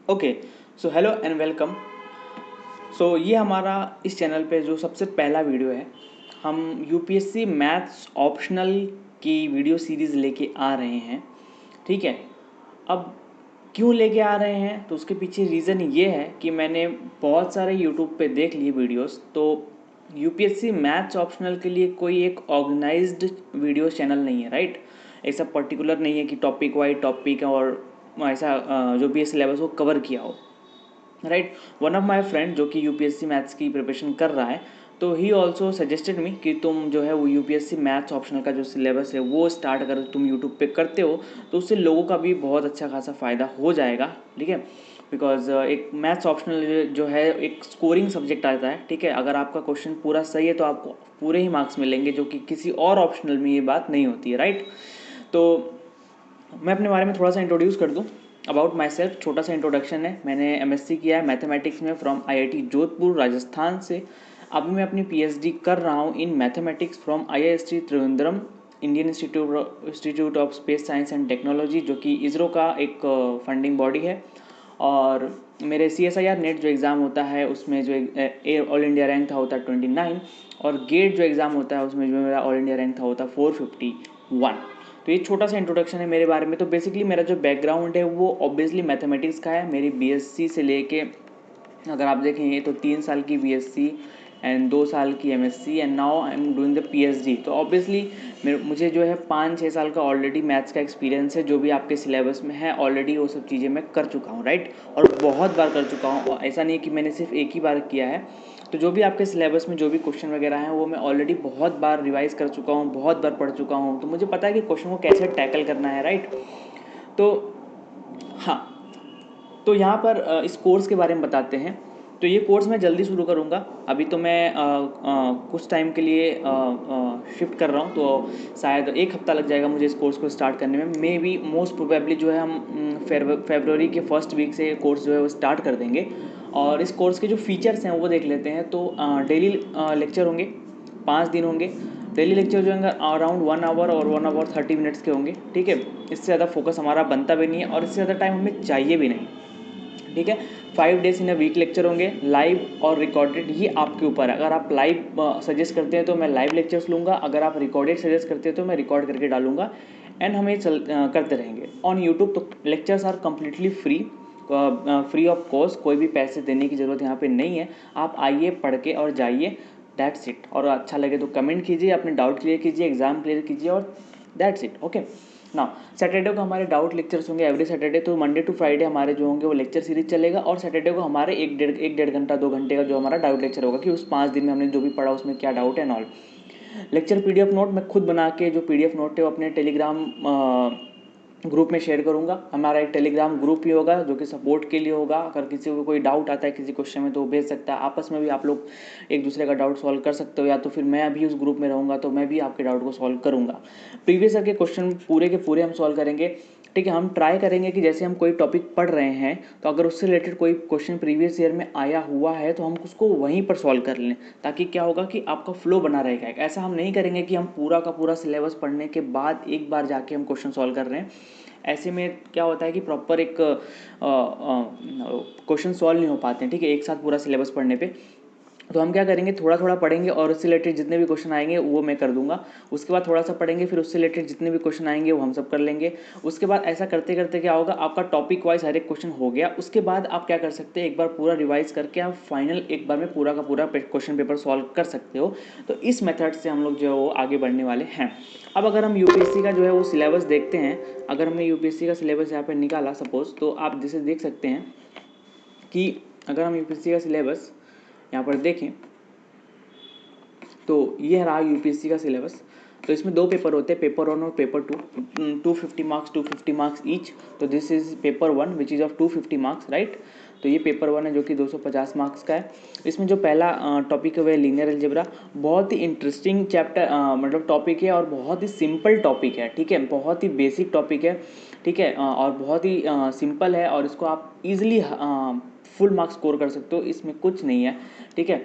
Okay, so hello and welcome. So ये हमारा इस चैनल पे जो सबसे पहला वीडियो है, हम यूपीएससी मैथ्स ऑप्शनल की वीडियो सीरीज़ लेके आ रहे हैं। ठीक है, अब क्यों लेके आ रहे हैं तो उसके पीछे रीज़न ये है कि मैंने बहुत सारे यूट्यूब पे देख लिए वीडियोस। तो यूपीएससी मैथ्स ऑप्शनल के लिए कोई एक ऑर्गेनाइज्ड वीडियो चैनल नहीं है, राइट। ऐसा पर्टिकुलर नहीं है कि टॉपिक वाइज टॉपिक और ऐसा जो भी सिलेबस को कवर किया हो, right. One of my friend जो कि यूपीएससी मैथ्स की प्रिपरेशन कर रहा है, तो ही ऑल्सो सजेस्टेड मी कि तुम जो है वो यूपीएससी मैथ्स ऑप्शनल का जो सिलेबस है वो स्टार्ट अगर तुम यूट्यूब पे करते हो तो उससे लोगों का भी बहुत अच्छा खासा फ़ायदा हो जाएगा। ठीक है, बिकॉज एक मैथ्स ऑप्शनल जो है एक स्कोरिंग सब्जेक्ट आता है। ठीक है, अगर आपका क्वेश्चन पूरा सही है तो आपको पूरे ही मार्क्स मिलेंगे, जो कि किसी और ऑप्शनल में ये बात नहीं होती है, राइट। तो मैं अपने बारे में थोड़ा सा इंट्रोड्यूस कर दूं। अबाउट माई सेल्फ छोटा सा इंट्रोडक्शन है। मैंने एमएससी किया है मैथमेटिक्स में फ्रॉम आईआईटी जोधपुर राजस्थान से। अभी मैं अपनी पीएचडी कर रहा हूँ in mathematics from IIST Trivandrum, Indian institute of space science and technology, जो कि इसरो का एक फंडिंग बॉडी है। और मेरे CSIR नेट जो एग्ज़ाम होता है उसमें जो ऑल इंडिया रैंक था होता है 29, और गेट जो एग्ज़ाम होता है उसमें जो मेरा ऑल इंडिया रैंक था होता है 451। तो ये छोटा सा इंट्रोडक्शन है मेरे बारे में। तो बेसिकली मेरा जो बैकग्राउंड है वो ऑब्वियसली मैथमेटिक्स का है। मेरी बीएससी से लेके अगर आप देखेंगे तो 3 साल की बीएससी एंड 2 साल की MSc and now I am doing the PhD. तो ऑब्वियसली मुझे जो है 5-6 साल का ऑलरेडी मैथ्स का एक्सपीरियंस है। जो भी आपके सिलेबस में है ऑलरेडी वो सब चीज़ें मैं कर चुका हूँ, राइट। और बहुत बार कर चुका हूँ, और ऐसा नहीं कि मैंने सिर्फ एक ही बार किया है। तो जो भी आपके सिलेबस में जो भी क्वेश्चन वगैरह हैं वो मैं ऑलरेडी बहुत बार रिवाइज कर चुका हूँ, बहुत बार पढ़ चुका हूँ। तो मुझे पता है कि क्वेश्चन को कैसे टैकल करना है, राइट। तो हाँ, तो यहाँ पर इस कोर्स के बारे में बताते हैं। तो ये कोर्स मैं जल्दी शुरू करूँगा। अभी तो मैं कुछ टाइम के लिए शिफ्ट कर रहा हूँ, तो शायद 1 हफ्ता लग जाएगा मुझे इस कोर्स को स्टार्ट करने में। मे बी मोस्ट प्रोबेबली जो है हम फरवरी के फर्स्ट वीक से कोर्स जो है वो स्टार्ट कर देंगे। और इस कोर्स के जो फीचर्स हैं वो देख लेते हैं। तो डेली लेक्चर होंगे, 5 दिन होंगे। डेली लेक्चर जो होंगे अराउंड 1 आवर और 1 आवर 30 मिनट्स के होंगे। ठीक है, इससे ज़्यादा फोकस हमारा बनता भी नहीं है और इससे ज़्यादा टाइम हमें चाहिए भी नहीं। ठीक है, 5 days in a week lecture होंगे, लाइव और रिकॉर्डेड, ये आपके ऊपर है। अगर आप लाइव सजेस्ट करते हैं तो मैं लाइव लेक्चर्स लूँगा, अगर आप रिकॉर्डेड सजेस्ट करते हैं तो मैं रिकॉर्ड करके डालूंगा। एंड हम ये करते रहेंगे ऑन यूट्यूब। तो lectures are completely free of cost, कोई भी पैसे देने की ज़रूरत यहाँ पे नहीं है। आप आइए, पढ़ के और जाइए, दैट्स इट। और अच्छा लगे तो कमेंट कीजिए, अपने डाउट क्लियर कीजिए, एग्ज़ाम क्लियर कीजिए, और दैट्स इट। ओके, ना सैटरडे को हमारे डाउट लेक्चर्स होंगे एवरी सैटरडे। तो मंडे टू फ्राइडे हमारे जो होंगे वो लेक्चर सीरीज चलेगा, और सैटरडे को हमारे एक डेढ़ घंटा 2 घंटे का जो हमारा डाउट लेक्चर होगा कि उस 5 दिन में हमने जो भी पढ़ा उसमें क्या डाउट है, ऑल। लेक्चर पीडीएफ नोट मैं खुद बना के, जो पीडीएफ नोट है वो अपने टेलीग्राम ग्रुप में शेयर करूंगा। हमारा एक टेलीग्राम ग्रुप ही होगा जो कि सपोर्ट के लिए होगा। अगर किसी को कोई डाउट आता है किसी क्वेश्चन में तो वो भेज सकता है। आपस में भी आप लोग एक दूसरे का डाउट सॉल्व कर सकते हो, या तो फिर मैं अभी उस ग्रुप में रहूँगा तो मैं भी आपके डाउट को सॉल्व करूँगा। प्रीवियस ईयर के क्वेश्चन पूरे के पूरे हम सॉल्व करेंगे। ठीक है, हम ट्राई करेंगे कि जैसे हम कोई टॉपिक पढ़ रहे हैं तो अगर उससे रिलेटेड कोई क्वेश्चन प्रीवियस ईयर में आया हुआ है तो हम उसको वहीं पर सॉल्व कर लें, ताकि क्या होगा कि आपका फ्लो बना रहेगा। ऐसा हम नहीं करेंगे कि हम पूरा का पूरा सिलेबस पढ़ने के बाद एक बार जाके हम क्वेश्चन सॉल्व कर रहे हैं। ऐसे में क्या होता है कि प्रॉपर एक क्वेश्चन सॉल्व नहीं हो पाते हैं। ठीक है, एक साथ पूरा सिलेबस पढ़ने पे। तो हम क्या करेंगे, थोड़ा थोड़ा पढ़ेंगे और उससे रिलेटेड जितने भी क्वेश्चन आएंगे वो मैं कर दूंगा। उसके बाद थोड़ा सा पढ़ेंगे, फिर उससे रिलेटेड जितने भी क्वेश्चन आएंगे वो हम सब कर लेंगे। उसके बाद ऐसा करते करते क्या होगा, आपका टॉपिक वाइज हर एक क्वेश्चन हो गया। उसके बाद आप क्या कर सकते हैं, एक बार पूरा रिवाइज करके आप फाइनल एक बार में पूरा का पूरा क्वेश्चन पेपर सॉल्व कर सकते हो। तो इस मेथड से हम लोग जो है वो आगे बढ़ने वाले हैं। अब अगर हम यूपीएससी का जो है वो सिलेबस देखते हैं, अगर हमने यूपीएससी का सिलेबस यहाँ पर निकाला सपोज, तो आप जैसे देख सकते हैं कि अगर हम यूपीएससी का सिलेबस यहाँ पर देखें तो ये रहा यूपीएससी का सिलेबस। तो इसमें 2 पेपर होते हैं, पेपर 1 और पेपर 2, 250 मार्क्स ईच। तो this is paper 1 which is of 250 marks, right. तो ये पेपर 1 है जो कि 250 मार्क्स का है। इसमें जो पहला टॉपिक है वह लीनियर अलजेब्रा। बहुत ही इंटरेस्टिंग चैप्टर मतलब टॉपिक है, और बहुत ही सिंपल टॉपिक है। ठीक है, बहुत ही बेसिक टॉपिक है। ठीक है, और बहुत ही सिंपल है, और इसको आप ईजिली फुल मार्क्स स्कोर कर सकते हो, इसमें कुछ नहीं है। ठीक है,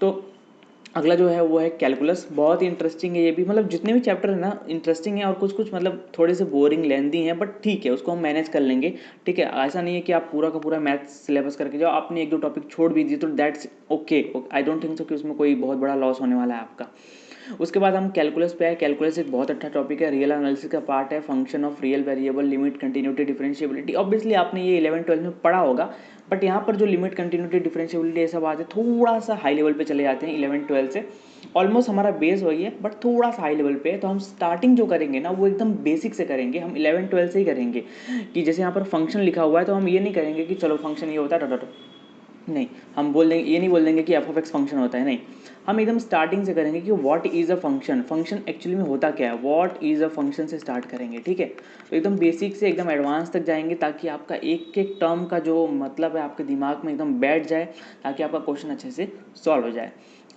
तो अगला जो है वो है कैलकुलस, बहुत ही इंटरेस्टिंग है ये भी, मतलब जितने भी चैप्टर है ना इंटरेस्टिंग है, और कुछ कुछ मतलब थोड़े से बोरिंग लेंदी हैं, बट ठीक है उसको हम मैनेज कर लेंगे। ठीक है, ऐसा नहीं है कि आप पूरा का पूरा मैथ्स सिलेबस करके जाओ, आपने एक दो टॉपिक छोड़ भी दिए तो that's okay, I don't think so कि उसमें कोई बहुत बड़ा लॉस होने वाला है आपका। उसके बाद हम कैलकुलस पे आए। कैलकुलस एक बहुत अच्छा टॉपिक है, रियल एनालिसिस का पार्ट है, function of real variable, limit, continuity, differentiability. Obviously आपने ये 11th 12th में पढ़ा होगा, बट यहाँ पर जो लिमिट, कंटिन्यूटी, डिफरेंशिएबिलिटी ये सब आते हैं थोड़ा सा हाई लेवल पे चले जाते हैं 11th 12th से। ऑलमोस्ट हमारा बेस वही है बट थोड़ा सा हाई लेवल पे है, तो हम स्टार्टिंग जो करेंगे ना वो एकदम बेसिक से करेंगे, हम 11th 12th से ही करेंगे। कि जैसे यहाँ पर फंक्शन लिखा हुआ है तो हम ये नहीं करेंगे कि चलो फंक्शन ये होता है डॉट, नहीं, हम बोल देंगे, ये नहीं बोल देंगे कि एफ ऑफ एक्स फंक्शन होता है, नहीं, हम एकदम स्टार्टिंग से करेंगे कि what is a function, function actually में होता क्या है, व्हाट इज़ अ फंक्शन से स्टार्ट करेंगे। ठीक है, तो एकदम बेसिक से एकदम एडवांस तक जाएंगे ताकि आपका एक एक टर्म का जो मतलब है आपके दिमाग में एकदम बैठ जाए, ताकि आपका क्वेश्चन अच्छे से सॉल्व हो जाए।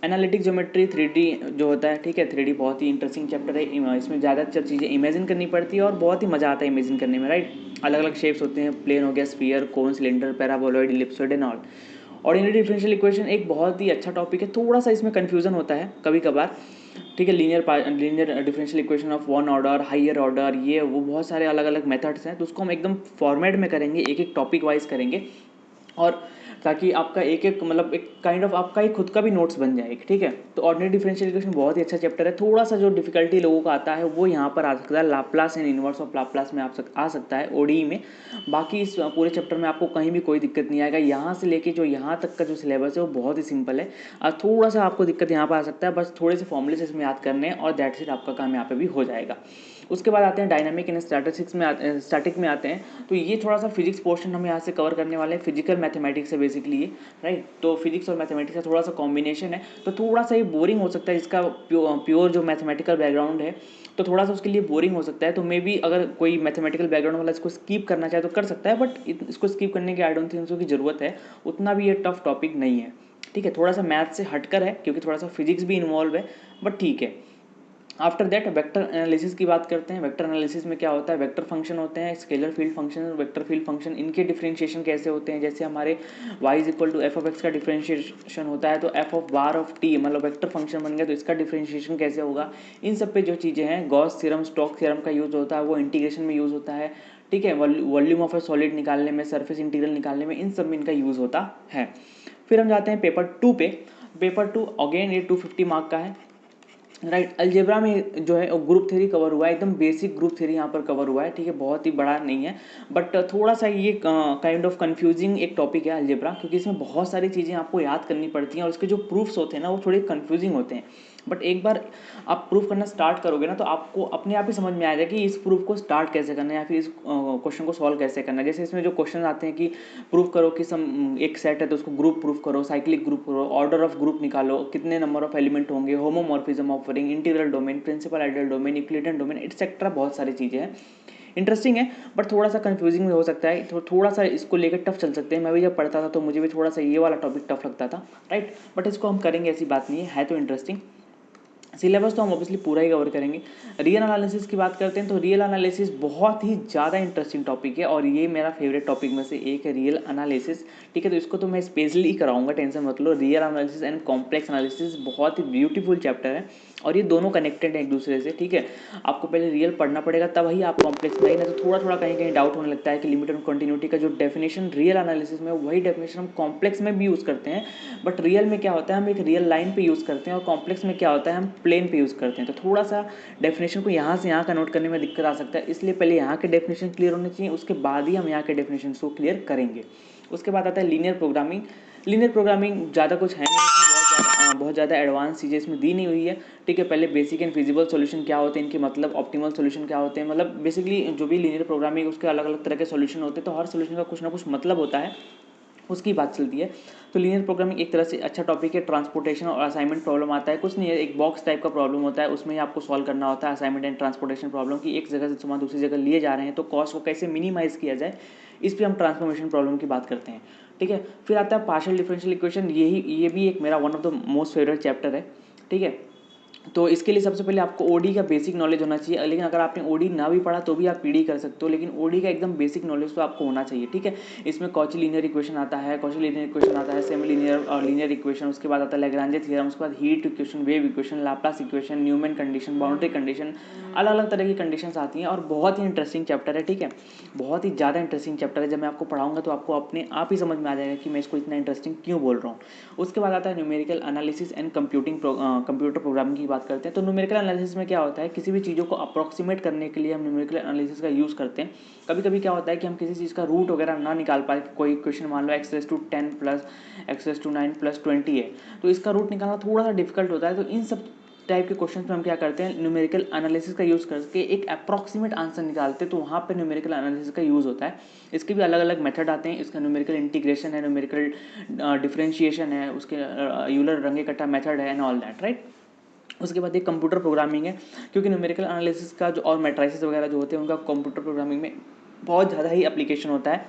एनालिटिक ज्योमेट्री 3D जो होता है, ठीक है, 3D बहुत ही इंटरेस्टिंग चैप्टर है, इसमें ज़्यादातर चीज़ें इमेजिन करनी पड़ती है और बहुत ही मज़ा आता है इमेजिन करने में, राइट। अलग अलग शेप्स होते हैं, प्लेन हो गया, sphere, cone, cylinder, paraboloid, ellipsoid and all. Ordinary differential equation एक बहुत ही अच्छा टॉपिक है, थोड़ा सा इसमें कन्फ्यूजन होता है कभी कभार। ठीक है, linear differential equation of one order, higher order, ये वो बहुत सारे अलग अलग मेथड्स हैं, तो उसको हम एकदम फॉर्मेट में करेंगे, एक एक टॉपिक वाइज करेंगे, और ताकि आपका एक एक मतलब एक काइंड ऑफ आपका ही खुद का भी नोट्स बन जाए। ठीक है, तो ऑर्डिनरी डिफरेंशियल इक्वेशन बहुत ही अच्छा चैप्टर है। थोड़ा सा जो डिफिकल्टी लोगों का आता है वो यहाँ पर आ सकता है, Laplace and inverse of Laplace में आ सकता है ओडी में। बाकी इस पूरे चैप्टर में आपको कहीं भी कोई दिक्कत नहीं आएगा, यहाँ से लेके जो यहाँ तक का जो सिलेबस है वो बहुत ही सिंपल है। थोड़ा सा आपको दिक्कत यहाँ पर आ सकता है, बस थोड़े से फॉर्मूलेस इसमें याद करने हैं और दैट्स इट, आपका काम यहाँ पे भी हो जाएगा। उसके बाद आते हैं डायनामिक एंड स्टैटिक में आते हैं, तो ये थोड़ा सा फिजिक्स पोर्शन हम यहाँ से कवर करने वाले हैं, फिजिकल मैथमेटिक्स है बेसिकली ये, राइट। तो फिजिक्स और मैथमेटिक्स का थोड़ा सा कॉम्बिनेशन है, तो थोड़ा सा ये बोरिंग हो सकता है, इसका प्योर जो मैथमेटिकल बैकग्राउंड है तो थोड़ा सा उसके लिए बोरिंग हो सकता है। तो मे बी अगर कोई मैथमेटिकल बैकग्राउंड वाला इसको स्कीप करना चाहे तो कर सकता है, बट इसको स्कीप करने की आई डोंट थिंक सो की ज़रूरत है, उतना भी ये टफ टॉपिक नहीं है। ठीक है, थोड़ा सा मैथ से हटकर है क्योंकि थोड़ा सा फिजिक्स भी इन्वॉल्व है, बट ठीक है। आफ्टर दैट वेक्टर एनालिसिस की बात करते हैं। वेक्टर एनालिसिस में क्या होता है, वेक्टर फंक्शन होते हैं, scalar field function, vector field function, इनके डिफरेंशिएशन कैसे होते हैं। जैसे हमारे y is equal to F of X का डिफरेंशिएशन होता है, तो F of bar of T मतलब वेक्टर फंक्शन बन गया, तो इसका डिफरेंशिएशन कैसे होगा। इन सब पे जो चीज़ें हैं, गॉस थ्योरम, स्टोक्स थ्योरम का यूज़ होता है, वो इंटीग्रेशन में यूज़ होता है। ठीक है, वॉल्यूम ऑफ ए सॉलिड निकालने में, सरफेस इंटीग्रल निकालने में, इन सब में इनका यूज़ होता है। फिर हम जाते हैं पेपर 2 पे। पेपर 2 अगेन ये 250 मार्क का है, राइट। अलजेब्रा में जो है ग्रुप थ्योरी कवर हुआ है, एकदम बेसिक ग्रुप थ्योरी यहाँ पर कवर हुआ है। ठीक है, बहुत ही बड़ा नहीं है, बट थोड़ा सा ये काइंड ऑफ कंफ्यूजिंग एक टॉपिक है अलजेब्रा, क्योंकि इसमें बहुत सारी चीज़ें आपको याद करनी पड़ती हैं और उसके जो प्रूफ्स होते हैं ना वो थोड़े कंफ्यूजिंग होते हैं। बट एक बार आप प्रूफ करना स्टार्ट करोगे ना तो आपको अपने आप ही समझ में आ जाएगा कि इस प्रूफ को स्टार्ट कैसे करना है या फिर इस क्वेश्चन को सॉल्व कैसे करना है। जैसे इसमें जो क्वेश्चन आते हैं कि प्रूफ करो कि सम एक सेट है तो उसको ग्रुप प्रूफ करो, साइक्लिक ग्रुप करो, ऑर्डर ऑफ ग्रुप निकालो, कितने नंबर ऑफ एलिमेंट होंगे, homomorphism of ring, integral domain, principal ideal domain, Euclidean domain, etcetera, बहुत सारी चीज़ें हैं। इंटरेस्टिंग है बट थोड़ा सा कंफ्यूजिंग भी हो सकता है, तो थोड़ा सा इसको लेकर टफ चल सकते हैं। मैं भी जब पढ़ता था तो मुझे भी थोड़ा सा ये वाला टॉपिक टफ लगता था, राइट, बट इसको हम करेंगे, ऐसी बात नहीं है तो इंटरेस्टिंग। सिलेबस तो हम ऑब्वियसली पूरा ही कवर करेंगे। रियल एनालिसिस की बात करते हैं तो रियल एनालिसिस बहुत ही ज़्यादा इंटरेस्टिंग टॉपिक है और ये मेरा फेवरेट टॉपिक में से एक है, रियल एनालिसिस। ठीक है, तो इसको तो मैं स्पेशली कराऊंगा, टेंशन मत लो। Real analysis and complex analysis बहुत ही ब्यूटीफुल चैप्टर है और ये दोनों कनेक्टेड हैं एक दूसरे से। ठीक है, आपको पहले रियल पढ़ना पड़ेगा तब ही आप कॉम्प्लेक्स में, ना तो थोड़ा थोड़ा कहीं कहीं डाउट होने लगता है कि लिमिट एंड कंटिन्यूटी का जो डेफिनेशन रियल एनालिसिस में, वही डेफिनेशन हम कॉम्प्लेक्स में भी यूज़ करते हैं, बट रियल में क्या होता है हम एक रियल लाइन पे यूज़ करते हैं और कॉम्प्लेक्स में क्या होता है हम प्लेन पे यूज़ करते हैं। तो थोड़ा सा डेफिनेशन को यहाँ से यहाँ का नोट करने में दिक्कत आ सकता है, इसलिए पहले यहाँ के डेफिनेशन क्लियर होने चाहिए, उसके बाद ही हम यहाँ के डेफिनेशन को क्लियर करेंगे। उसके बाद आता है लीनियर प्रोग्रामिंग। लीनियर प्रोग्रामिंग ज़्यादा कुछ है नहीं, बहुत ज़्यादा एडवांस चीज़ें इसमें दी नहीं हुई है। ठीक है, पहले बेसिक एंड फिजिबल सॉल्यूशन क्या होते हैं, इनके मतलब ऑप्टिमल सॉल्यूशन क्या होते हैं, मतलब बेसिकली जो भी लीनियर प्रोग्रामिंग उसके अलग अलग तरह के सॉल्यूशन होते हैं, तो हर सॉल्यूशन का कुछ ना कुछ मतलब होता है, उसकी बात चलती है। तो लीनियर प्रोग्रामिंग एक तरह से अच्छा टॉपिक है। ट्रांसपोर्टेशन और असाइनमेंट प्रॉब्लम आता है, कुछ नहीं है, एक बॉक्स टाइप का प्रॉब्लम होता है, उसमें ही आपको सॉल्व करना होता है असाइनमेंट एंड ट्रांसपोर्टेशन प्रॉब्लम की। एक जगह से सामान दूसरी जगह लिए जा रहे हैं तो कॉस्ट को कैसे मिनिमाइज किया जाए, इस पर हम ट्रांसफॉर्मेशन प्रॉब्लम की बात करते हैं। ठीक है, फिर आता है पार्शियल डिफरेंशियल इक्वेशन, ये भी एक मेरा one of the most favourite chapter है। ठीक है, तो इसके लिए सबसे पहले आपको ओडी का बेसिक नॉलेज होना चाहिए, लेकिन अगर आपने ओडी ना भी पढ़ा तो भी आप पीडी कर सकते हो, लेकिन ओडी का एकदम बेसिक नॉलेज तो आपको होना चाहिए, ठीक है। इसमें कॉची लीनियर इक्वेशन आता है, कॉची लीनियर इक्वेशन आता है, सेमी लीनियर और लीनियर इक्वेशन, उसके बाद आता है लैग्रांजे थ्योरम, उसके बाद heat equation, wave equation, Laplace equation, Neumann condition, boundary condition, अलग अलग तरह की कंडीशंस आती हैं और बहुत ही इंटरेस्टिंग चैप्टर है, ठीक है। बहुत ही ज़्यादा इंटरेस्टिंग चैप्टर है। जब मैं आपको पढ़ाऊंगा तो आपको अपने आप ही समझ में आ जाएगा कि मैं इसको इतना इंटरेस्टिंग क्यों बोल रहा हूँ। उसके बाद आता है numerical analysis and computer programming की बात करते हैं। तो न्यूमेरिकल एनालिसिस में क्या होता है, किसी भी चीज़ों को अप्रॉक्सीमेट करने के लिए हम न्यूमेरिकल एनालिसिस का यूज़ करते हैं। कभी कभी क्या होता है कि हम किसी चीज़ का रूट वगैरह ना निकाल पाए, कोई क्वेश्चन मान लो x⁻10 प्लस x⁻9 प्लस 20 है, तो इसका रूट निकालना थोड़ा सा डिफिकल्ट होता है। तो इन सब टाइप के क्वेश्चन में हम क्या करते हैं, न्यूमेरिकल एनालिसिस का यूज़ करके एक अप्रॉक्सीमेट आंसर निकालते हैं, तो वहाँ पे न्यूमेरिकल एनालिसिस का यूज़ होता है। इसके भी अलग अलग मेथड आते हैं। इसका न्यूमेरिकल इंटीग्रेशन है, न्यूमेरिकल डिफरेंशिएशन है, उसके यूलर रंगे कट्टा मेथड है एंड ऑल दैट, राइट। उसके बाद एक कंप्यूटर प्रोग्रामिंग है, क्योंकि न्यूमेरिकल एनालिसिस का जो और मैट्राइसेस वगैरह जो होते हैं उनका कंप्यूटर प्रोग्रामिंग में बहुत ज़्यादा ही एप्लीकेशन होता है,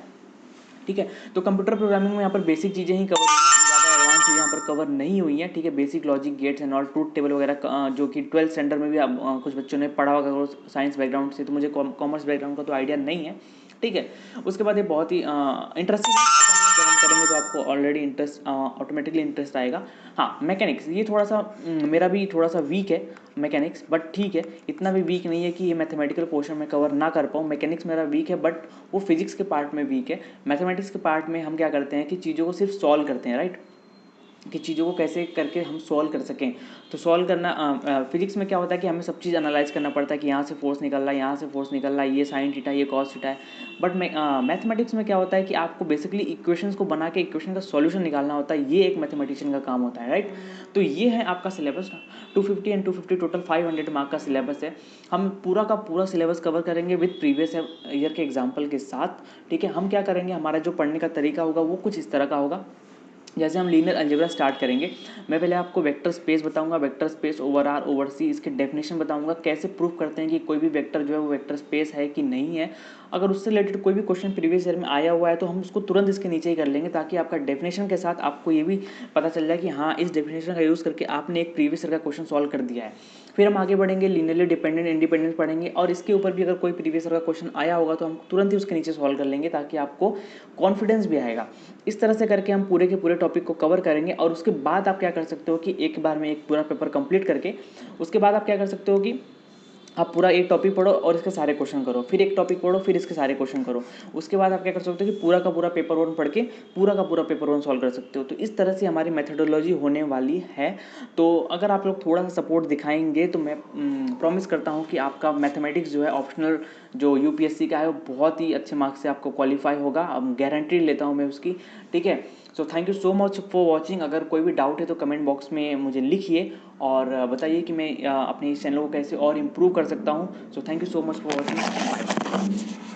ठीक है। तो कंप्यूटर प्रोग्रामिंग में यहाँ पर बेसिक चीज़ें ही कवर हुई हैं, ज़्यादा एडवांस चीज़ें यहाँ पर कवर नहीं हुई हैं, ठीक है। Basic logic gates and all, truth table वगैरह जो कि 12th स्टैंडर्ड में भी कुछ बच्चों ने पढ़ा होगा साइंस बैकग्राउंड से, तो मुझे कॉमर्स बैकग्राउंड का तो आइडिया नहीं है, ठीक है। उसके बाद ये बहुत ही इंटरेस्टिंग है, ऐसा नहीं है, जब हम करेंगे तो आपको ऑलरेडी इंटरेस्ट ऑटोमेटिकली इंटरेस्ट आएगा। हाँ, मैकेनिक्स ये थोड़ा सा मेरा भी थोड़ा सा वीक है मैकेनिक्स, बट ठीक है, इतना भी वीक नहीं है कि ये मैथमेटिकल पोर्शन में कवर ना कर पाऊँ। मैकेनिक्स मेरा वीक है, बट वो फिजिक्स के पार्ट में वीक है। मैथमेटिक्स के पार्ट में हम क्या करते हैं कि चीज़ों को सिर्फ सॉल्व करते हैं, राइट, कि चीज़ों को कैसे करके हम सॉल्व कर सकें। तो सॉल्व करना फिजिक्स में क्या होता है कि हमें सब चीज़ एनालाइज करना पड़ता है कि यहाँ से फोर्स निकल रहा है, यहाँ से फोर्स निकल रहा है, ये साइन थीटा, ये कॉस थीटा है। बट मैथमेटिक्स में क्या होता है कि आपको बेसिकली इक्वेशंस को बना के इक्वेशन का सॉल्यूशन निकालना होता है, ये एक मैथमेटिशियन का काम होता है, राइट। तो ये है आपका सिलेबस, 250 एंड 250 टोटल 500 मार्क का सिलेबस है। हम पूरा का पूरा सिलेबस कवर करेंगे विद प्रीवियस ईयर के एग्जाम्पल के साथ, ठीक है। हम क्या करेंगे, हमारा जो पढ़ने का तरीका होगा वो कुछ इस तरह का होगा। जैसे हम लीनियर अलजेब्रा स्टार्ट करेंगे, मैं पहले आपको वेक्टर स्पेस बताऊंगा, vector space over R over C, इसके डेफिनेशन बताऊंगा, कैसे प्रूफ करते हैं कि कोई भी वेक्टर जो है वो वेक्टर स्पेस है कि नहीं है। अगर उससे रिलेटेड कोई भी क्वेश्चन प्रीवियस ईयर में आया हुआ है तो हम उसको तुरंत इसके नीचे ही कर लेंगे, ताकि आपका डेफिनेशन के साथ आपको ये भी पता चल जाए कि हाँ, इस डेफिनेशन का यूज़ करके आपने एक प्रीवियस ईयर का क्वेश्चन सॉल्व कर दिया है। फिर हम आगे बढ़ेंगे, लीनियरली डिपेंडेंट इंडिपेंडेंट पढ़ेंगे, और इसके ऊपर भी अगर कोई प्रीवियस ईयर का क्वेश्चन आया होगा तो हम तुरंत ही उसके नीचे सॉल्व कर लेंगे, ताकि आपको कॉन्फिडेंस भी आएगा। इस तरह से करके हम पूरे के पूरे टॉपिक को कवर करेंगे। और उसके बाद आप क्या कर सकते हो कि एक बार में एक पूरा पेपर कंप्लीट करके उसके बाद आप क्या कर सकते हो कि आप पूरा एक टॉपिक पढ़ो और इसके सारे क्वेश्चन करो, फिर एक टॉपिक पढ़ो, फिर इसके सारे क्वेश्चन करो। उसके बाद आप क्या कर सकते हो कि पूरा का पूरा पेपर वन पढ़ के पूरा का पूरा पेपर वन सॉल्व कर सकते हो। तो इस तरह से हमारी मेथडोलॉजी होने वाली है। तो अगर आप लोग थोड़ा सा सपोर्ट दिखाएंगे तो मैं प्रॉमिस करता हूँ कि आपका मैथमेटिक्स जो है ऑप्शनल जो यूपीएससी का है वो बहुत ही अच्छे मार्क्स से आपको क्वालिफाई होगा, अब गारंटी लेता हूँ मैं उसकी, ठीक है। So thank you so much for watching. अगर कोई भी डाउट है तो कमेंट बॉक्स में मुझे लिखिए और बताइए कि मैं अपने इस चैनल को कैसे और इम्प्रूव कर सकता हूँ। So thank you so much for watching.